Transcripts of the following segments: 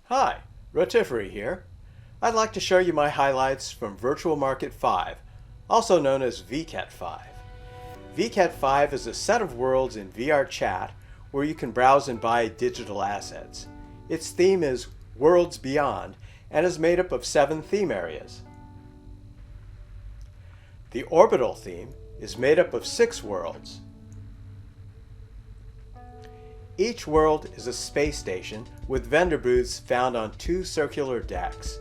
Hi, Vket5 here. I'd like to show you my highlights from Virtual Market 5, also known as Vket5. Vket5 is a set of worlds in VR chat where you can browse and buy digital assets. Its theme is Worlds Beyond and is made up of 7 theme areas. The Orbital theme is made up of 6 worlds. Each world is a space station with vendor booths found on 2 circular decks.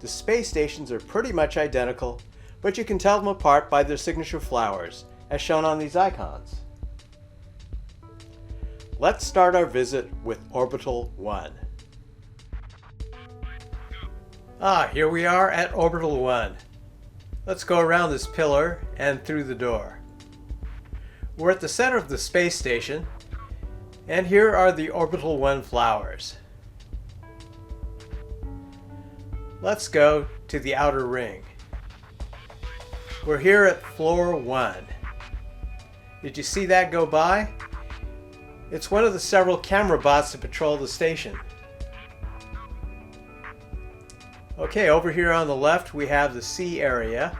The space stations are pretty much identical, but you can tell them apart by their signature flowers, as shown on these icons. Let's start our visit with Orbital 1. Here we are at Orbital 1. Let's go around this pillar and through the door. We're at the center of the space station, and here are the Orbital 1 flowers. Let's go to the outer ring. We're here at floor 1. Did you see that go by? It's one of the several camera bots that patrol the station. Okay, over here on the left we have the C area.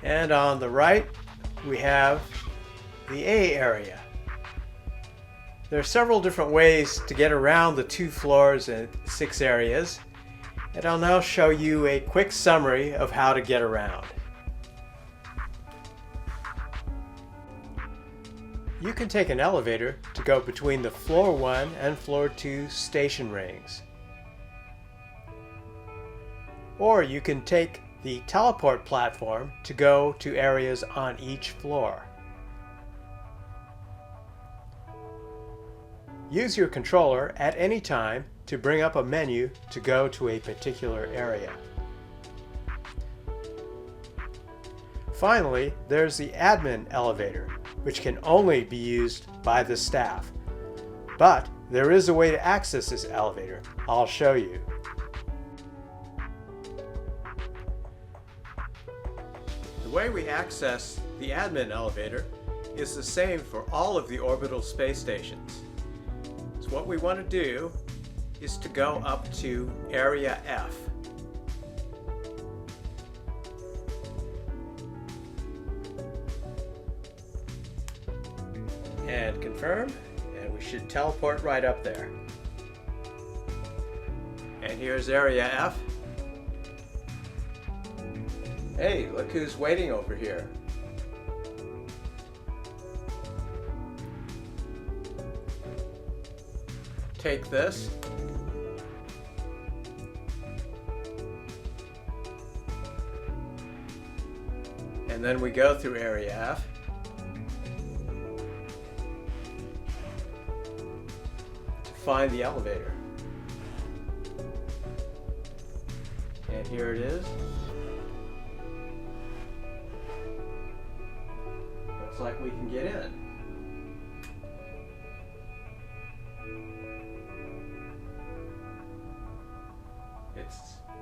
And on the right we have the A area. There are several different ways to get around the 2 floors and 6 areas, and I'll now show you a quick summary of how to get around. You can take an elevator to go between the floor 1 and floor 2 station rings. Or you can take the teleport platform to go to areas on each floor. Use your controller at any time to bring up a menu to go to a particular area. Finally, there's the admin elevator, which can only be used by the staff. But there is a way to access this elevator. I'll show you. The way we access the admin elevator is the same for all of the orbital space stations. So what we want to do is to go up to Area F. And confirm, and we should teleport right up there. And here's Area F. Hey, look who's waiting over here. Take this. And then we go through Area F. To find the elevator. And here it is. Looks like we can get in.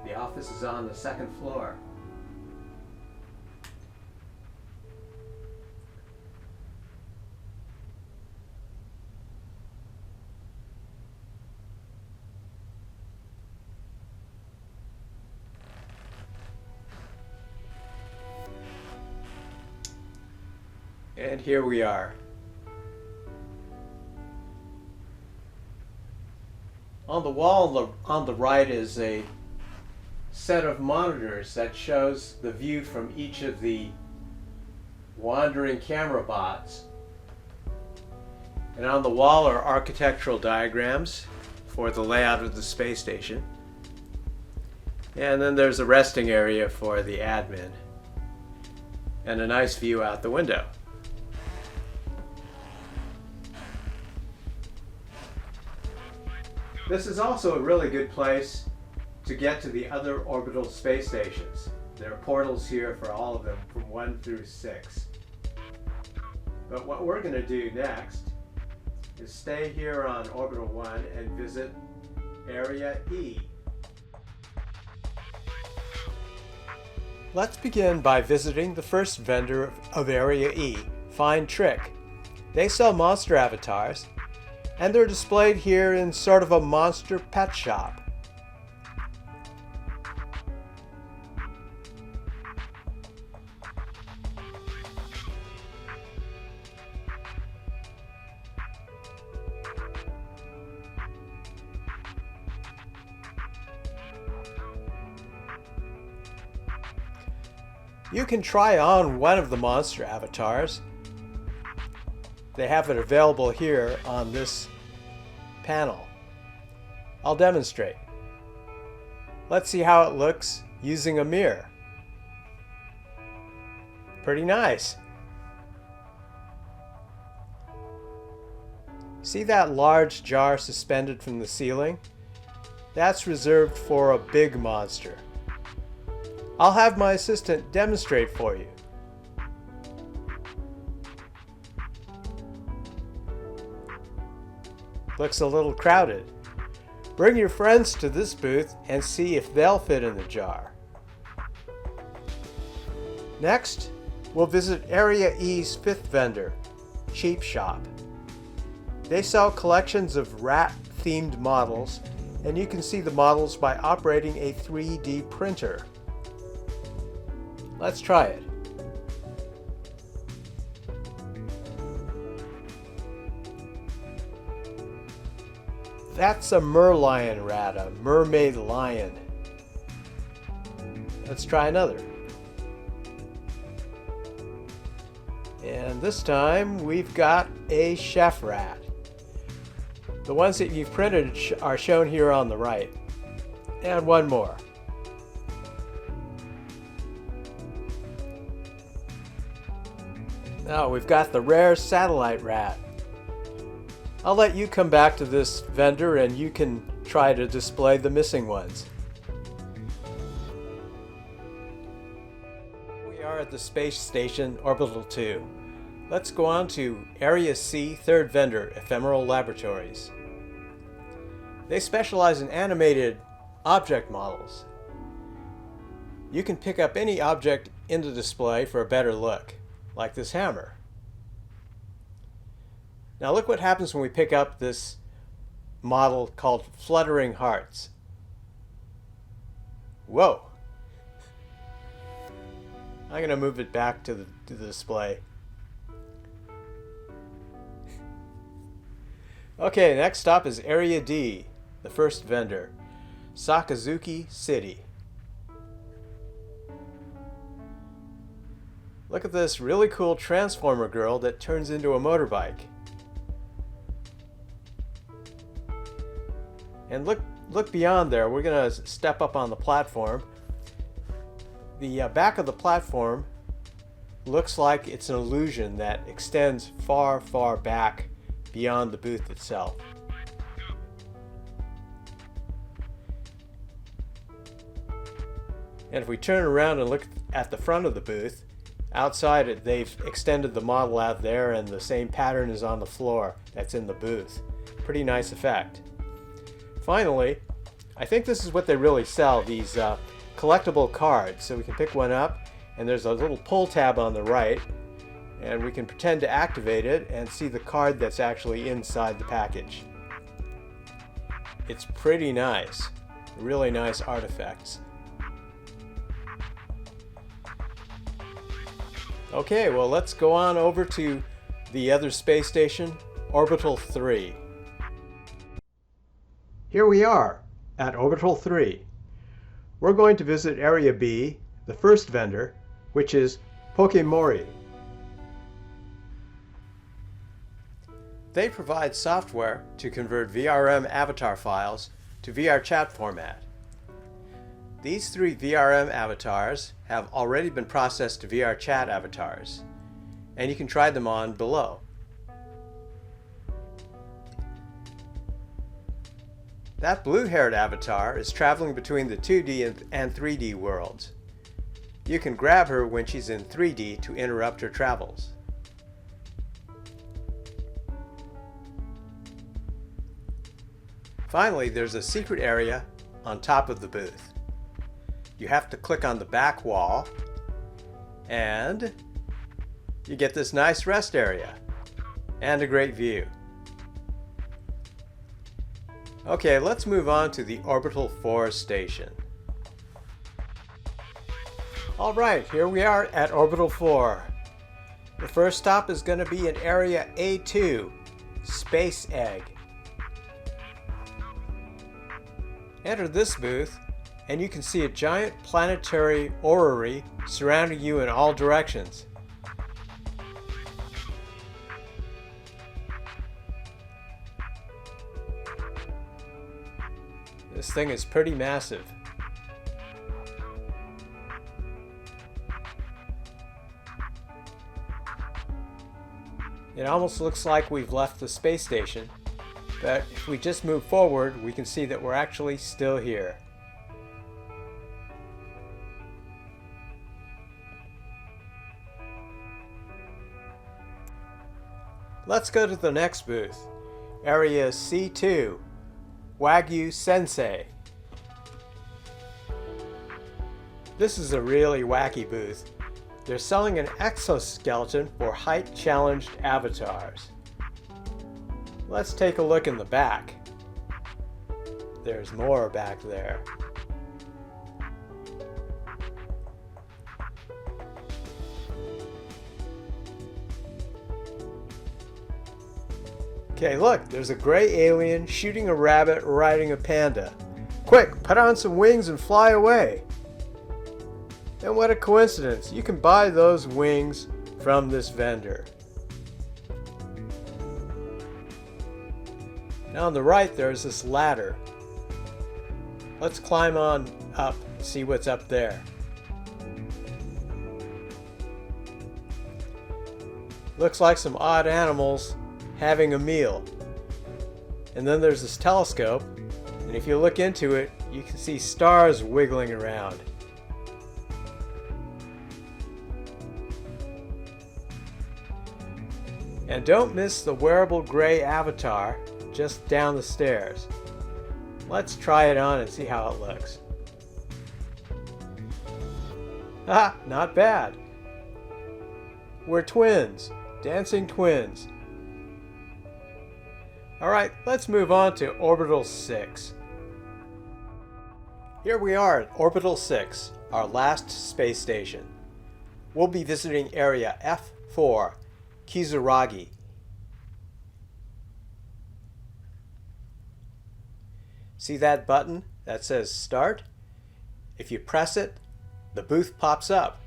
The office is on the 2nd floor. And here we are. On the wall on the right is a set of monitors that shows the view from each of the wandering camera bots. And on the wall are architectural diagrams for the layout of the space station. And then there's a resting area for the admin. And a nice view out the window. This is also a really good place to get to the other orbital space stations. There are portals here for all of them from 1 through 6. But what we're going to do next is stay here on Orbital 1 and visit Area E. Let's begin by visiting the first vendor of Area E, Find Trick. They sell monster avatars, and they're displayed here in sort of a monster pet shop. You can try on one of the monster avatars. They have it available here on this panel. I'll demonstrate. Let's see how it looks using a mirror. Pretty nice. See that large jar suspended from the ceiling? That's reserved for a big monster. I'll have my assistant demonstrate for you. Looks a little crowded. Bring your friends to this booth and see if they'll fit in the jar. Next, we'll visit Area E's fifth vendor, Cheap Shop. They sell collections of rat-themed models, and you can see the models by operating a 3D printer. Let's try it. That's a merlion rat, a mermaid lion. Let's try another. And this time we've got a chef rat. The ones that you've printed are shown here on the right. And one more. Now we've got the rare satellite rat. I'll let you come back to this vendor and you can try to display the missing ones. We are at the space station Orbital 2. Let's go on to Area C, third vendor, Ephemeral Laboratories. They specialize in animated object models. You can pick up any object in the display for a better look, like this hammer. Now look what happens when we pick up this model called Fluttering Hearts. Whoa! I'm going to move it back to the display. Okay, next stop is Area D, the first vendor, Sakazuki City. Look at this really cool transformer girl that turns into a motorbike. And look beyond there. We're going to step up on the platform. The back of the platform looks like it's an illusion that extends far, far back beyond the booth itself. And if we turn around and look at the front of the booth, outside it, they've extended the model out there and the same pattern is on the floor that's in the booth. Pretty nice effect. Finally, I think this is what they really sell, these collectible cards. So we can pick one up and there's a little pull tab on the right and we can pretend to activate it and see the card that's actually inside the package. It's pretty nice, really nice artifacts. Okay, well let's go on over to the other space station, Orbital 3. Here we are at Orbital 3. We're going to visit Area B, the first vendor, which is Pokemori. They provide software to convert VRM avatar files to VR chat format. These three VRM avatars have already been processed to VR chat avatars, and you can try them on below. That blue-haired avatar is traveling between the 2D and 3D worlds. You can grab her when she's in 3D to interrupt her travels. Finally, there's a secret area on top of the booth. You have to click on the back wall and you get this nice rest area and a great view. Okay, let's move on to the Orbital 4 station. Alright, here we are at Orbital 4. The first stop is going to be in Area A2, Space Egg. Enter this booth, and you can see a giant planetary orrery surrounding you in all directions. This thing is pretty massive. It almost looks like we've left the space station, but if we just move forward, we can see that we're actually still here. Let's go to the next booth, Area C2, Wagyu Sensei. This is a really wacky booth. They're selling an exoskeleton for height-challenged avatars. Let's take a look in the back. There's more back there. Okay, look, there's a gray alien shooting a rabbit riding a panda. Quick, put on some wings and fly away. And what a coincidence, you can buy those wings from this vendor. Now on the right there's this ladder. Let's climb on up and see what's up there. Looks like some odd animals having a meal. And then there's this telescope, and if you look into it, you can see stars wiggling around. And don't miss the wearable gray avatar just down the stairs. Let's try it on and see how it looks. Ah, not bad. We're twins, dancing twins. Alright, let's move on to Orbital 6. Here we are at Orbital 6, our last space station. We'll be visiting Area F4, Kizuragi. See that button that says Start? If you press it, the booth pops up.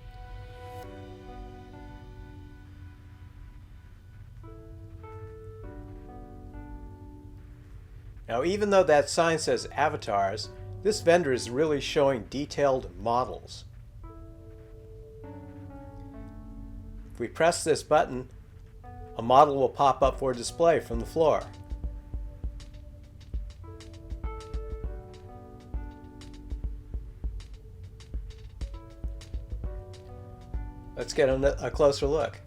Now, even though that sign says avatars, this vendor is really showing detailed models. If we press this button, a model will pop up for display from the floor. Let's get a closer look.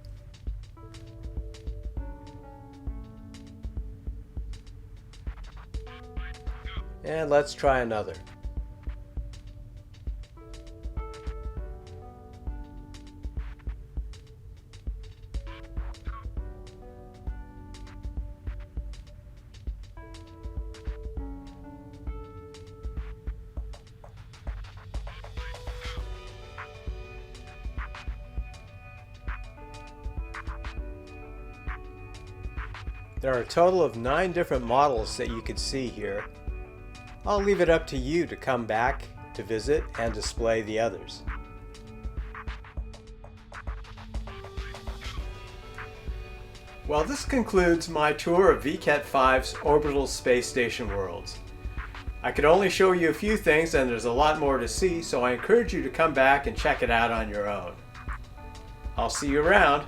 And let's try another. There are a total of 9 different models that you could see here. I'll leave it up to you to come back to visit and display the others. Well, this concludes my tour of Vket5's orbital space station worlds. I could only show you a few things and there's a lot more to see, so I encourage you to come back and check it out on your own. I'll see you around.